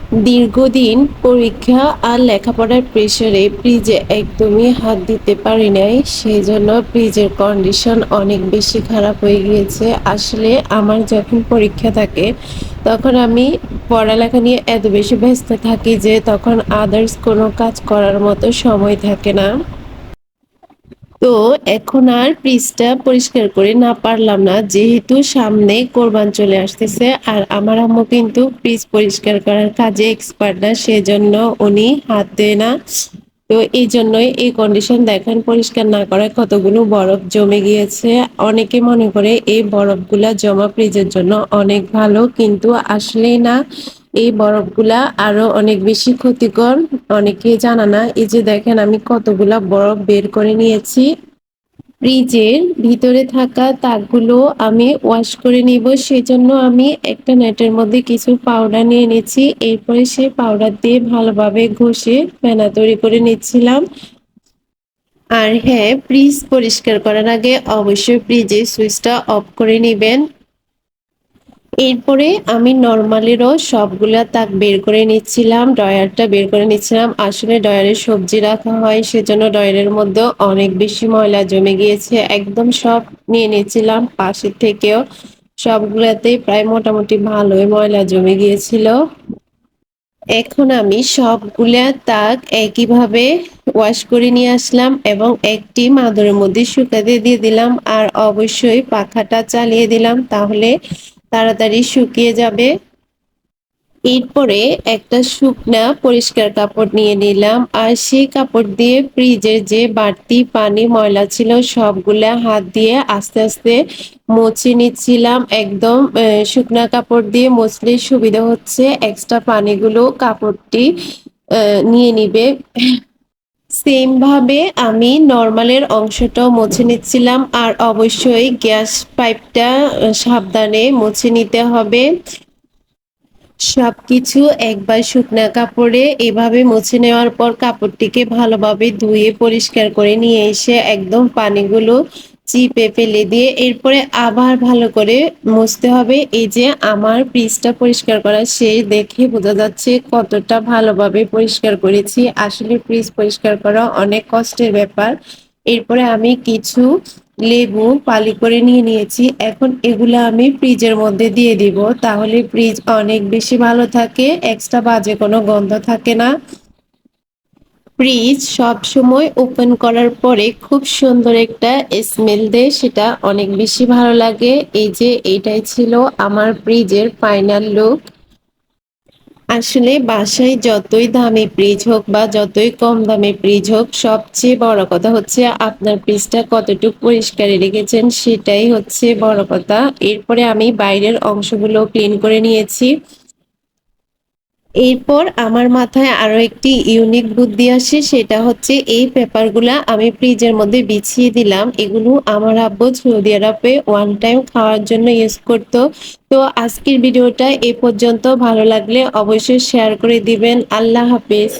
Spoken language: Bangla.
দীর্ঘদিন পরীক্ষা আর লেখাপড়ার প্রেশারে ফ্রিজে একদমই হাত দিতে পারি নাই। সেজন্য ফ্রিজের কন্ডিশন অনেক বেশি খারাপ হয়ে গিয়েছে। আসলে আমার যখন পরীক্ষা থাকে তখন আমি পড়ালেখা নিয়ে এত বেশি ব্যস্ত থাকি যে তখন আদার্স কোনো কাজ করার মতো সময় থাকে না। তো এখন আর ফ্রিজটা পরিষ্কার করে না পারলাম না, যেহেতু সামনে কোরবান চলে আসতেছে আর আমার আম্মু কিন্তু ফ্রিজ পরিষ্কার করার কাজে এক্সপার্ট না, সেজন্য উনি হাত দেয় না। তো এই জন্যই এই কন্ডিশন দেখেন, পরিষ্কার না করায় কতগুলো বরফ জমে গিয়েছে। অনেকে মনে করে এই বরফগুলা জমা ফ্রিজের জন্য অনেক ভালো, কিন্তু আসলেই না। এই বরফগুলা আরো অনেক বেশি ক্ষতিকর, অনেকে জানা না। এই যে দেখেন আমি কতগুলা বরফ বের করে নিয়েছি। ফ্রিজের ভিতরে থাকা তাকগুলো আমি ওয়াশ করে নিব, সেজন্য আমি একটা নেটের মধ্যে কিছু পাউডার নিয়ে নিচ্ছি। এরপরে সেই পাউডার দিয়ে ভালোভাবে ঘষে ফেনা তৈরি করে নিচ্ছিলাম। আর হ্যাঁ, ফ্রিজ পরিষ্কার করার আগে অবশ্যই ফ্রিজের সুইচটা অফ করে নিবেন। এরপরে আমি নরমালেরও সবগুলা তাক বের করে নিচ্ছিলাম, ড্রয়ারটা বের করে নিচ্ছিলাম। আসলে ড্রয়ারে সবজি রাখা হয়, সেজন্য ড্রয়ারের মধ্যে অনেক বেশি ময়লা জমে গিয়েছে। একদম সব নিয়ে নিচ্ছিলাম, পাশের থেকেও সবগুলাতেই প্রায় মোটামুটি ভালোই ময়লা জমে গিয়েছিল। এখন আমি সবগুলা তাক একইভাবে ওয়াশ করে নিয়ে আসলাম এবং একটি মাদুরের মধ্যে শুকাতে দিয়ে দিলাম। আর অবশ্যই পাখাটা চালিয়ে দিলাম, তাহলে তাড়াতাড়ি শুকিয়ে যাবে। এরপরে একটা শুকনা পরিষ্কার কাপড় নিয়ে নিলাম আর সেই কাপড় দিয়ে ফ্রিজের যে বাড়তি পানি ময়লা ছিল সবগুলা হাত দিয়ে আস্তে আস্তে মুছে নিচ্ছিলাম। একদম শুকনা কাপড় দিয়ে মুছলে সুবিধা হচ্ছে, এক্সট্রা পানিগুলো কাপড়টি নিয়ে নিবে। সেম ভাবে আমি নরমালের অংশটাও মুছে নিচ্ছিলাম। আর অবশ্যই গ্যাস পাইপটা সাবধানে মুছে নিতে হবে। সবকিছু একবার শুকনা কাপড়ে এভাবে মুছে নেওয়ার পর কাপড়টিকে ভালোভাবে ধুয়ে পরিষ্কার করে নিয়ে এসে একদম পানিগুলো চিপে ফেলে দিয়ে এরপরে আবার ভালো করে মুছতে হবে। এই যে আমার ফ্রিজটা পরিষ্কার করা শেষ, দেখে বোঝা যাচ্ছে কতটা ভালোভাবে পরিষ্কার করেছি। আসলে ফ্রিজ পরিষ্কার করা অনেক কষ্টের ব্যাপার। এরপরে আমি কিছু লেবু পালি করে নিয়ে নিয়েছি, এখন এগুলো আমি ফ্রিজের মধ্যে দিয়ে দিব, তাহলে ফ্রিজ অনেক বেশি ভালো থাকে, এক্সট্রা বাজে কোনো গন্ধ থাকে না। ফ্রিজ সব সময় ওপেন করার পরে খুব সুন্দর একটা স্মেল দেয়, সেটা অনেক বেশি ভালো লাগে। এই যে এইটাই ছিল আমার ফ্রিজের ফাইনাল লুক। আসলে বাসায় যতই দামি ফ্রিজ হোক বা যতই কম দামি ফ্রিজ হোক, সবচেয়ে বড় কথা হচ্ছে আপনার ফ্রিজটা কতটুকু পরিষ্কার রেখেছেন, সেটাই হচ্ছে বড় কথা। এরপরে আমি বাইরের অংশগুলো ক্লিন করে নিয়েছি। এরপর আমার মাথায় আরো একটি ইউনিক বুদ্ধি আসে, সেটা হচ্ছে এই পেপারগুলা আমি ফ্রিজের মধ্যে বিছিয়ে দিলাম। এগুলো আমার আব্বু সৌদি আরবে ওয়ান টাইম খাওয়ার জন্য ইউজ করতো। তো আজকের ভিডিওটা এ পর্যন্ত, ভালো লাগলে অবশ্যই শেয়ার করে দিবেন। আল্লাহ হাফেজ।